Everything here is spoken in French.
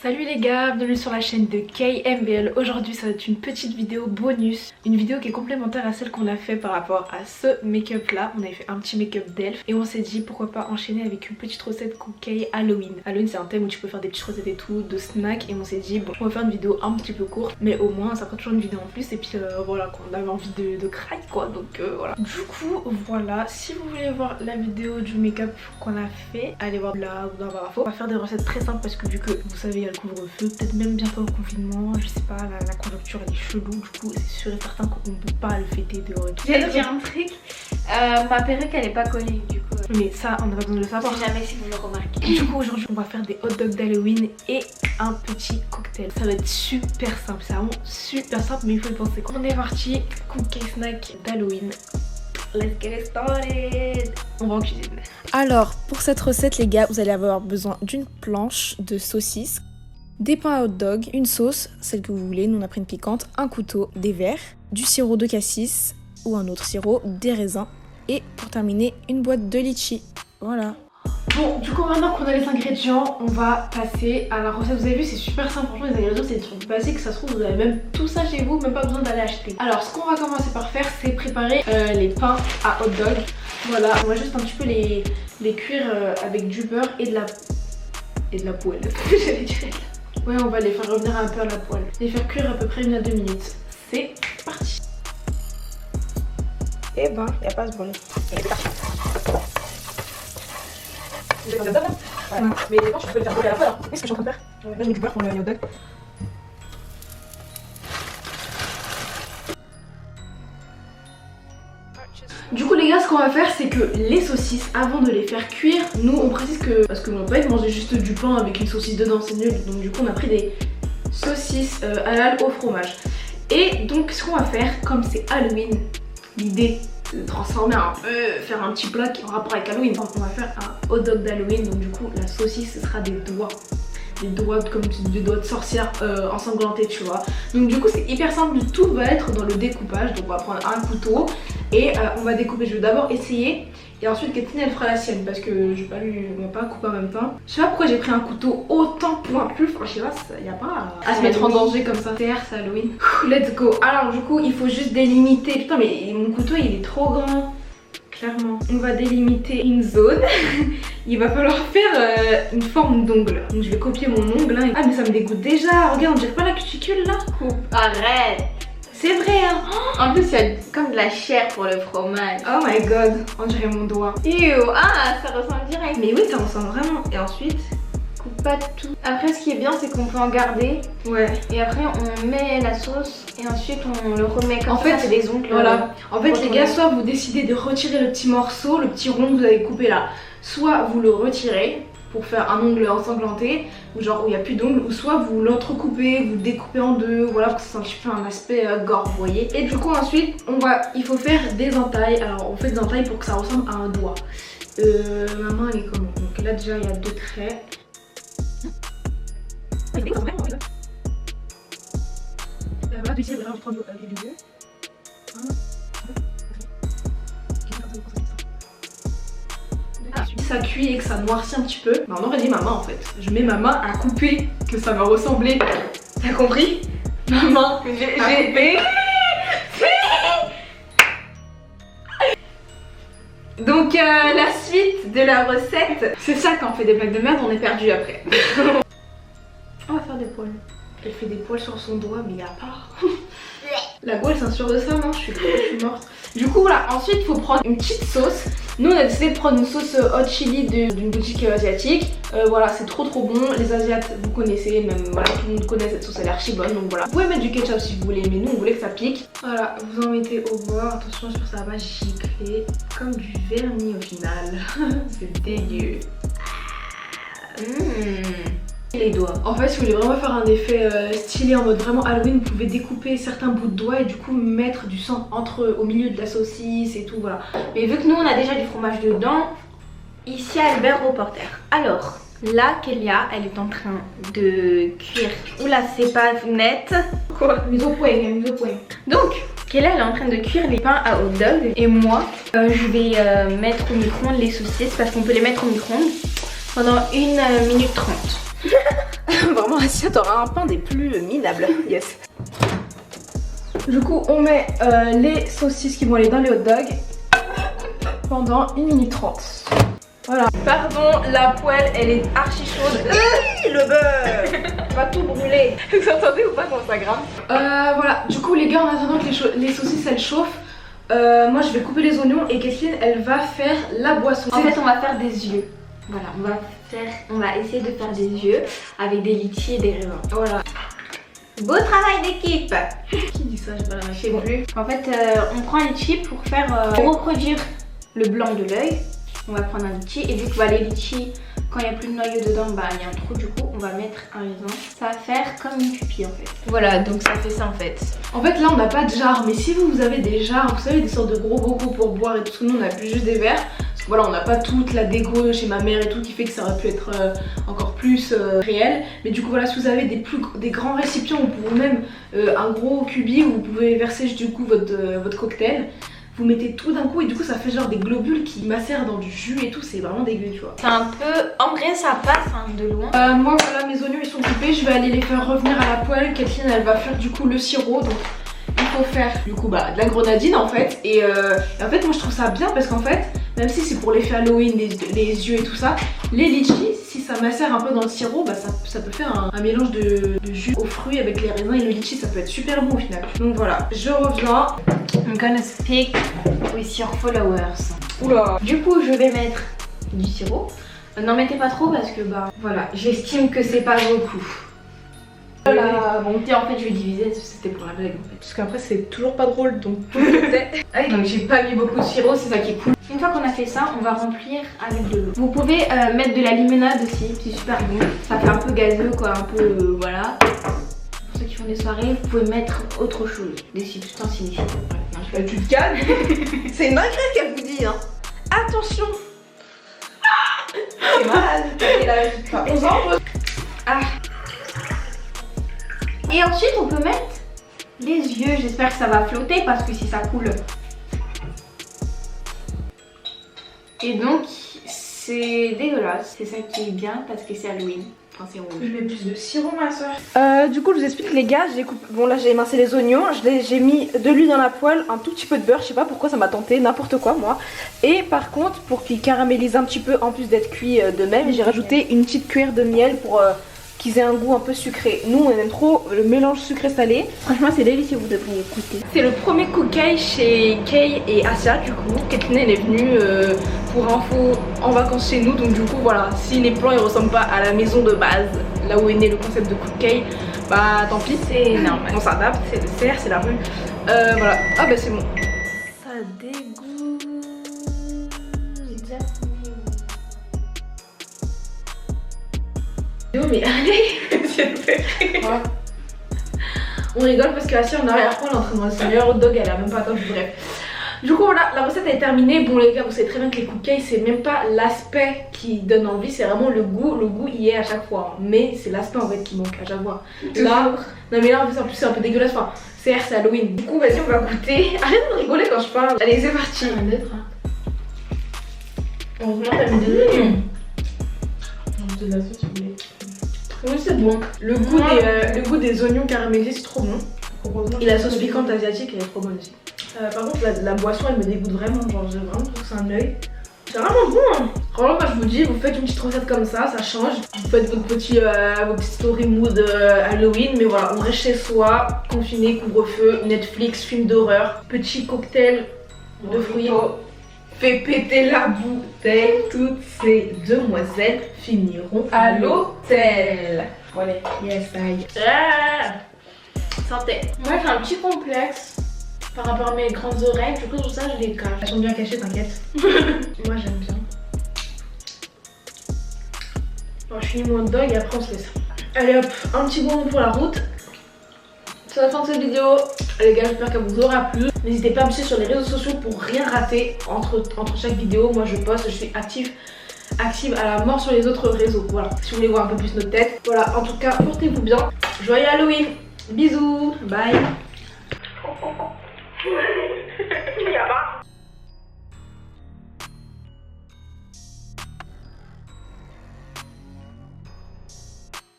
Salut les gars, bienvenue sur la chaîne de KMBL. Aujourd'hui ça va être une petite vidéo bonus, une vidéo qui est complémentaire à celle qu'on a fait par rapport à ce make-up là. On avait fait un petit make-up d'elfe et on s'est dit pourquoi pas enchaîner avec une petite recette cookie Halloween. Halloween c'est un thème où tu peux faire des petites recettes et tout, de snacks, et on s'est dit bon on va faire une vidéo un petit peu courte mais au moins ça fera toujours une vidéo en plus et puis voilà quoi, on avait envie de craquer quoi, donc voilà. Du coup voilà, si vous voulez voir la vidéo du make-up qu'on a fait, allez voir là ou dans la barre d'infos. On va faire des recettes très simples parce que vu que vous savez le couvre-feu, peut-être même bientôt le confinement, je sais pas, la conjoncture elle est chelou, du coup c'est sûr et certain qu'on ne peut pas le fêter dehors et tout. J'allais dire un truc, ma perruque elle est pas collée du coup. Mais ça on n'a pas besoin de le savoir. Je sais jamais si vous le remarquez. Du coup aujourd'hui on va faire des hot dogs d'Halloween et un petit cocktail. Ça va être super simple, c'est vraiment super simple mais il faut y penser. On est parti, cookie snack d'Halloween. Let's get started. On va en cuisine. Alors pour cette recette les gars, vous allez avoir besoin d'une planche de saucisse, des pains à hot dog, une sauce, celle que vous voulez, nous on a pris une piquante, un couteau, des verres, du sirop de cassis ou un autre sirop, des raisins et pour terminer une boîte de litchi. Voilà. Bon, du coup maintenant qu'on a les ingrédients, on va passer à la recette. Vous avez vu, c'est super simple, franchement les ingrédients c'est des trucs basiques, ça se trouve vous avez même tout ça chez vous, même pas besoin d'aller acheter. Alors ce qu'on va commencer par faire c'est préparer les pains à hot dog. Voilà, on va juste un petit peu les cuire avec du beurre et de la poêle. J'allais dire. Ouais, on va les faire revenir un peu à la poêle. Les faire cuire à peu près 1 à 2 minutes. C'est parti. Eh ben, y'a pas à se branler. Ouais. Mais les planches, tu peux le faire couler à la fois là. C'est ce que je suis en train de faire. Là, je mets du beurre pour le hot dog. Du coup les gars, ce qu'on va faire c'est que les saucisses, avant de les faire cuire, nous on précise que, parce qu'on va pas être manger juste du pain avec une saucisse dedans, c'est nul. Donc du coup on a pris des saucisses halal au fromage. Et donc ce qu'on va faire, comme c'est Halloween, l'idée de transformer un peu, faire un petit plat qui est en rapport avec Halloween. Donc on va faire un hot dog d'Halloween, donc du coup la saucisse ce sera des doigts. Des doigts comme des doigts de sorcière ensanglantés, tu vois. Donc du coup c'est hyper simple, tout va être dans le découpage. Donc on va prendre un couteau et on va découper. Je vais d'abord essayer et ensuite Kathleen elle fera la sienne parce que on va pas couper en même temps. Je sais pas pourquoi j'ai pris un couteau autant pointu, je sais pas, y a pas à se mettre en danger comme ça. C'est Halloween. Let's go. Alors du coup il faut juste délimiter. Putain mais mon couteau il est trop grand. Clairement, on va délimiter une zone. Il va falloir faire une forme d'ongle. Donc je vais copier mon ongle. Hein. Ah mais ça me dégoûte déjà. Regarde, on dirait pas la cuticule là. Coupe, arrête. C'est vrai hein. En plus il y a comme de la chair pour le fromage. Oh my god, on dirait mon doigt. Ew, ah ça ressemble direct. Mais oui ça ressemble vraiment. Et ensuite, coupe pas tout. Après ce qui est bien c'est qu'on peut en garder. Ouais. Et après on met la sauce et ensuite on le remet comme en fait, c'est des ongles. Voilà. En fait les gars, soit vous décidez de retirer le petit morceau, le petit rond que vous avez coupé là. Soit vous le retirez pour faire un ongle ensanglanté, ou genre où il n'y a plus d'ongle, ou soit vous l'entrecoupez, vous découpez en deux, voilà, pour que ça fait un aspect gore, vous voyez. Et du coup ensuite, il faut faire des entailles. Alors on fait des entailles pour que ça ressemble à un doigt. Ma main elle est comment? Donc là déjà il y a 2 traits. Ça cuit et que ça noircit un petit peu, bah on aurait dit ma main en fait. Je mets ma main à couper, que ça va ressembler. T'as compris? Ma main j'ai coupé. Donc la suite de la recette, c'est ça quand on fait des blagues de merde, on est perdu après. On va faire des poils. Elle fait des poils sur son doigt, mais à part. La go elle s'inspire de ça, non? Je suis morte. Du coup voilà, ensuite il faut prendre une petite sauce. Nous on a décidé de prendre une sauce hot chili d'une boutique asiatique. Voilà, c'est trop bon. Les asiates vous connaissez, même voilà, tout le monde connaît cette sauce, elle est archi bonne. Donc voilà, vous pouvez mettre du ketchup si vous voulez, mais nous on voulait que ça pique. Voilà, vous en mettez au bord. Attention, j'espère que ça va pas gicler comme du vernis au final. C'est dégueu. Les doigts. En fait, si vous voulez vraiment faire un effet stylé en mode vraiment Halloween, vous pouvez découper certains bouts de doigts et du coup mettre du sang au milieu de la saucisse et tout, voilà. Mais vu que nous on a déjà du fromage dedans, ici Albert reporter. Alors là, Kélia, elle est en train de cuire. Oula, c'est pas net. Quoi? Mise au point, mise au point. Donc, Kélia, elle est en train de cuire les pains à hot dog et moi, je vais mettre au micro-ondes les saucisses parce qu'on peut les mettre au micro-ondes pendant 1 minute 30. Vraiment Asia t'auras un pain des plus minables. Yes. Du coup on met les saucisses qui vont aller dans les hot dogs pendant 1 minute 30. Voilà. Pardon, la poêle elle est archi chaude. Le beurre on va tout brûler. Vous entendez ou pas sur Instagram? Voilà, du coup les gars, en attendant que les saucisses elles chauffent, moi je vais couper les oignons et Kathleen elle va faire la boisson. En fait on va faire des yeux. Voilà, on va essayer de faire des yeux avec des litchis et des raisins. Voilà. Beau travail d'équipe. Qui dit ça? J'ai pas la Je sais plus. En fait on prend un litchi pour faire reproduire le blanc de l'œil. On va prendre un litchi et vu que les litchis, quand il n'y a plus de noyau dedans, il y a un trou, du coup on va mettre un raisin. Ça va faire comme une pupille en fait. Voilà, donc ça fait ça en fait. En fait là on n'a pas de jarre, mais si vous avez des jarres, vous savez des sortes de gros bocaux pour boire et tout, parce que nous on a plus juste des verres. Parce que voilà, on n'a pas toute la déco chez ma mère et tout qui fait que ça aurait pu être encore plus réel. Mais du coup voilà, si vous avez des grands récipients ou même un gros cubi où vous pouvez verser du coup votre cocktail. Vous mettez tout d'un coup et du coup ça fait genre des globules qui macèrent dans du jus et tout, c'est vraiment dégueu tu vois. C'est un peu... En vrai ça passe hein, de loin. Moi voilà, mes oignons ils sont coupés, je vais aller les faire revenir à la poêle. Kathleen elle va faire du coup le sirop, donc il faut faire du coup de la grenadine en fait. Et en fait moi je trouve ça bien parce qu'en fait, même si c'est pour l'effet Halloween, les yeux et tout ça, les litchis, si ça macère un peu dans le sirop, ça peut faire un mélange de jus aux fruits avec les raisins et le litchi, ça peut être super bon au final. Donc voilà, je reviens. I'm gonna speak with your followers. Oula. Du coup je vais mettre du sirop. N'en mettez pas trop parce que voilà, j'estime que c'est pas beaucoup. Voilà, bon. Et en fait je vais diviser, c'était pour la blague en fait. Parce qu'après c'est toujours pas drôle donc. Ah, donc j'ai pas mis beaucoup de sirop, c'est ça qui est cool. Une fois qu'on a fait ça, on va remplir avec de l'eau. Vous pouvez mettre de la limonade aussi, c'est super bon. Ça fait un peu gazeux quoi, un peu voilà. Pour ceux qui font des soirées, vous pouvez mettre autre chose, des substances inutiles. Tu te calmes. C'est une dinguerie qu'elle vous dit hein. Attention. C'est mal. Quel âge? Enfin, 11 ans. Ah. Et ensuite on peut mettre les yeux, j'espère que ça va flotter parce que si ça coule. Et donc c'est dégueulasse, c'est ça qui est bien parce que c'est Halloween. Enfin, c'est rouge. Je mets plus de sirop ma soeur. Du coup je vous explique les gars, j'ai coupé... Bon là j'ai émincé les oignons, j'ai mis de l'huile dans la poêle, un tout petit peu de beurre, je sais pas pourquoi ça m'a tenté, n'importe quoi moi. Et par contre pour qu'il caramélise un petit peu en plus d'être cuit de même, j'ai rajouté une petite cuillère de miel pour qu'ils aient un goût un peu sucré. Nous on aime trop le mélange sucré-salé. Franchement c'est délicieux, vous devriez goûter. C'est le premier cookie chez Kay et Asia du coup. Kathleen elle est venue pour info en vacances chez nous, donc du coup voilà, si les plans ils ressemblent pas à la maison de base, là où est né le concept de cookie, tant pis, c'est normal. On s'adapte, c'est le cerf, c'est la rue. Voilà, ah c'est bon. Ça dégoûte. Mais allez. Voilà. On rigole parce qu'Asia en arrière-plan elle est en train de manger son meilleur hot dog, elle a même pas attendu, bref. Du coup voilà, la recette est terminée. Bon les gars, vous savez très bien que les cookies c'est même pas l'aspect qui donne envie, c'est vraiment le goût. Le goût y est à chaque fois, hein. Mais c'est l'aspect en fait qui manque à chaque fois. Là, non mais là en plus c'est un peu dégueulasse, enfin c'est Halloween. Du coup vas-y on va goûter. Arrête de rigoler quand je parle. Allez c'est parti. On va t'as mis des oignons. De la sauce, tu voulais. Oui c'est bon. Le goût des oignons caramélisés c'est trop bon. Et la sauce piquante asiatique elle est trop bonne aussi. Par contre la boisson elle me dégoûte vraiment, genre j'ai vraiment trouvé que c'est un œil. C'est vraiment bon hein. Franchement moi je vous dis, vous faites une petite recette comme ça change. Vous faites votre petit story mood Halloween, mais voilà, on reste chez soi, confiné, couvre-feu, Netflix, film d'horreur, petit cocktail de fruits. Fait péter la bouteille, toutes ces demoiselles finiront à l'hôtel. Voilà, yes, aïe. Santé. Moi j'ai un petit complexe par rapport à mes grandes oreilles, du coup pour ça je les cache. Elles sont bien cachées, t'inquiète. Moi j'aime bien. Bon, je finis mon hot dog et après on se laisse. Allez hop, un petit bonbon pour la route. C'est la fin de cette vidéo. Les gars, j'espère qu'elle vous aura plu. N'hésitez pas à me suivre sur les réseaux sociaux pour rien rater entre chaque vidéo. Moi je poste, je suis active à la mort sur les autres réseaux. Voilà, si vous voulez voir un peu plus notre tête. Voilà, en tout cas, portez-vous bien. Joyeux Halloween. Bisous. Bye.